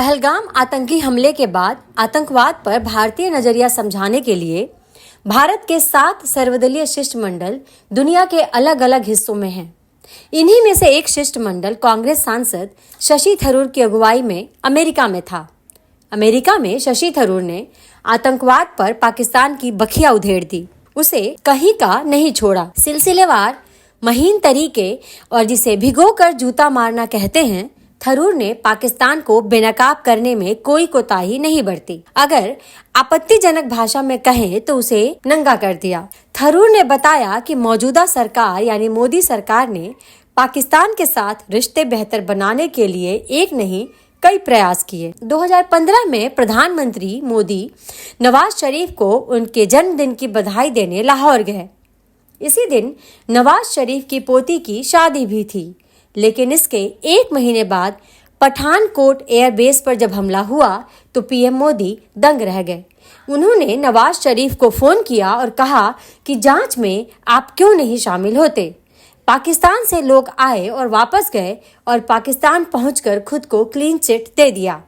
पहलगाम आतंकी हमले के बाद आतंकवाद पर भारतीय नजरिया समझाने के लिए भारत के 7 सर्वदलीय शिष्टमंडल दुनिया के अलग अलग हिस्सों में हैं। इन्हीं में से एक शिष्टमंडल कांग्रेस सांसद शशि थरूर की अगुवाई में अमेरिका में था। अमेरिका में शशि थरूर ने आतंकवाद पर पाकिस्तान की बखिया उधेड़ दी, उसे कहीं का नहीं छोड़ा। सिलसिलेवार महीन तरीके और जिसे भिगोकर जूता मारना कहते हैं, थरूर ने पाकिस्तान को बेनकाब करने में कोई कोताही नहीं बरती। अगर आपत्तिजनक भाषा में कहें तो उसे नंगा कर दिया। थरूर ने बताया कि मौजूदा सरकार यानी मोदी सरकार ने पाकिस्तान के साथ रिश्ते बेहतर बनाने के लिए एक नहीं कई प्रयास किए। 2015 में प्रधानमंत्री मोदी नवाज शरीफ को उनके जन्मदिन की बधाई देने लाहौर गए। इसी दिन नवाज शरीफ की पोती की शादी भी थी, लेकिन इसके 1 महीने बाद पठानकोट एयरबेस पर जब हमला हुआ तो पीएम मोदी दंग रह गए। उन्होंने नवाज शरीफ को फोन किया और कहा कि जांच में आप क्यों नहीं शामिल होते। पाकिस्तान से लोग आए और वापस गए और पाकिस्तान पहुंचकर खुद को क्लीन चिट दे दिया।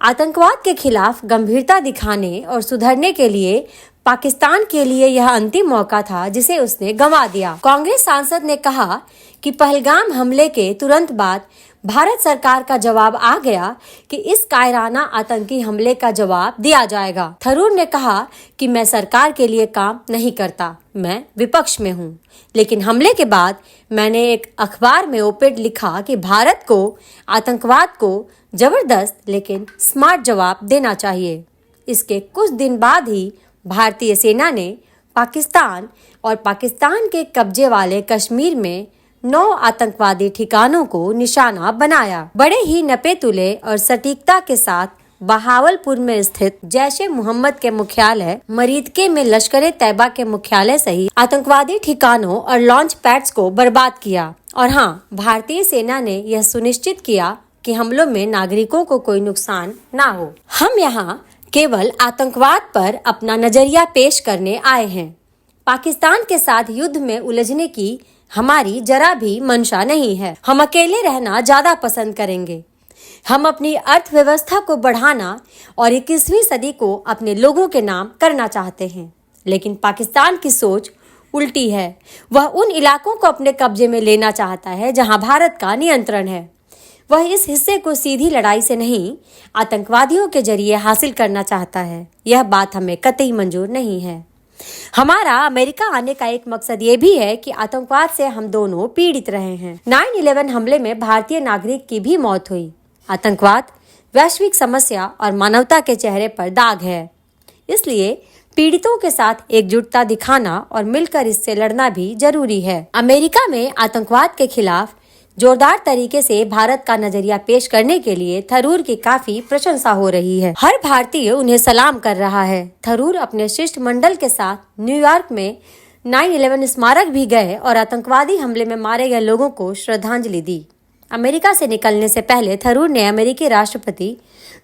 आतंकवाद के खिलाफ गंभीरता दिखाने और सुधरने के लिए पाकिस्तान के लिए यह अंतिम मौका था जिसे उसने गंवा दिया। कांग्रेस सांसद ने कहा कि पहलगाम हमले के तुरंत बाद भारत सरकार का जवाब आ गया कि इस कायराना आतंकी हमले का जवाब दिया जाएगा। थरूर ने कहा कि मैं सरकार के लिए काम नहीं करता, मैं विपक्ष में हूँ, लेकिन हमले के बाद मैंने एक अखबार में ओपेड लिखा कि भारत को आतंकवाद को जबरदस्त लेकिन स्मार्ट जवाब देना चाहिए। इसके कुछ दिन बाद ही भारतीय सेना ने पाकिस्तान और पाकिस्तान के कब्जे वाले कश्मीर में 9 आतंकवादी ठिकानों को निशाना बनाया। बड़े ही नपे-तुले और सटीकता के साथ बहावलपुर में स्थित जैश-ए-मोहम्मद के मुख्यालय, मरीदके में लश्कर-ए-तैयबा के मुख्यालय सहित आतंकवादी ठिकानों और लॉन्च पैड्स को बर्बाद किया। और हाँ, भारतीय सेना ने यह सुनिश्चित किया कि हमलों में नागरिकों को कोई नुकसान ना हो। हम यहाँ केवल आतंकवाद पर अपना नजरिया पेश करने आए हैं। पाकिस्तान के साथ युद्ध में उलझने की हमारी जरा भी मंशा नहीं है। हम अकेले रहना ज्यादा पसंद करेंगे। हम अपनी अर्थव्यवस्था को बढ़ाना और 21वीं सदी को अपने लोगों के नाम करना चाहते हैं, लेकिन पाकिस्तान की सोच उल्टी है। वह उन इलाकों को अपने कब्जे में लेना चाहता है जहां भारत का नियंत्रण है। वह इस हिस्से को सीधी लड़ाई से नहीं, आतंकवादियों के जरिए हासिल करना चाहता है। यह बात हमें कतई मंजूर नहीं है। हमारा अमेरिका आने का एक मकसद ये भी है कि आतंकवाद से हम दोनों पीड़ित रहे हैं। 9/11 हमले में भारतीय नागरिक की भी मौत हुई। आतंकवाद वैश्विक समस्या और मानवता के चेहरे पर दाग है। इसलिए पीड़ितों के साथ एकजुटता दिखाना और मिलकर इससे लड़ना भी जरूरी है। अमेरिका में आतंकवाद के खिलाफ जोरदार तरीके से भारत का नजरिया पेश करने के लिए थरूर की काफी प्रशंसा हो रही है। हर भारतीय उन्हें सलाम कर रहा है। थरूर अपने शिष्टमंडल के साथ न्यूयॉर्क में 9/11 स्मारक भी गए और आतंकवादी हमले में मारे गए लोगों को श्रद्धांजलि दी। अमेरिका से निकलने से पहले थरूर ने अमेरिकी राष्ट्रपति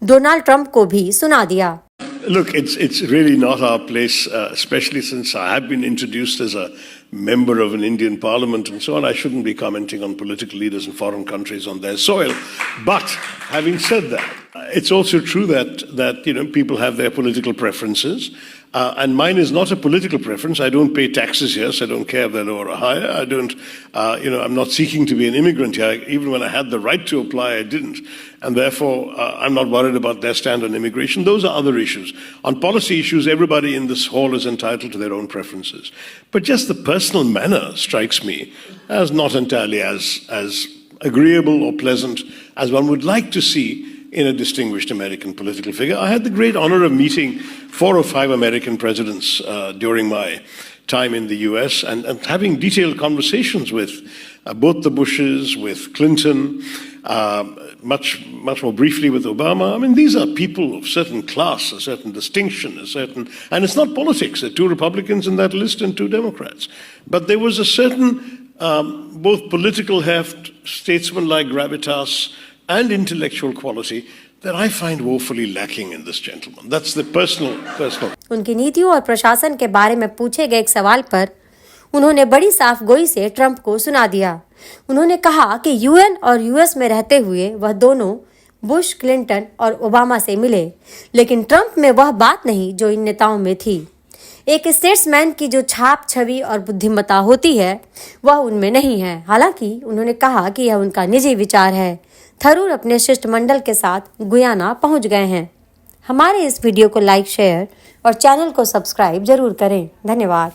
डोनाल्ड ट्रंप को भी सुना दिया। Look, it's really not our place, especially since I have been introduced as a member of an Indian parliament and so on. I shouldn't be commenting on political leaders in foreign countries on their soil. But having said that, it's also true that people have their political preferences. And mine is not a political preference. I don't pay taxes here, so I don't care if they're lower or higher. I don't, I'm not seeking to be an immigrant here. Even when I had the right to apply, I didn't. And therefore, I'm not worried about their stand on immigration. Those are other issues. On policy issues, everybody in this hall is entitled to their own preferences. But just the personal manner strikes me as not entirely as agreeable or pleasant as one would like to see in a distinguished American political figure. I had the great honor of meeting 4 or 5 American presidents during my time in the US and having detailed conversations with both the Bushes, with Clinton, much more briefly with Obama. I mean, these are people of certain class, a certain distinction, and it's not politics. There are 2 Republicans in that list and 2 Democrats. But there was a certain both political heft, statesman-like gravitas, and intellectual quality that I find woefully lacking in this gentleman. That's the personal. उनकी नीतियों और प्रशासन के बारे में पूछे गए एक सवाल पर उन्होंने बड़ी साफ गोई से ट्रंप को सुना दिया। उन्होंने कहा कि यूएन और यूएस में रहते हुए वह दोनों बुश, क्लिंटन और ओबामा से मिले, लेकिन ट्रंप में वह बात नहीं जो इन नेताओं में थी। एक स्टेट्समैन की जो छाप, छवि और बुद्धिमत्ता होती है वह उनमें नहीं है। हालांकि उन्होंने कहा कि यह उनका निजी विचार है। थरूर अपने शिष्टमंडल के साथ गुयाना पहुंच गए हैं। हमारे इस वीडियो को लाइक, शेयर और चैनल को सब्सक्राइब जरूर करें। धन्यवाद।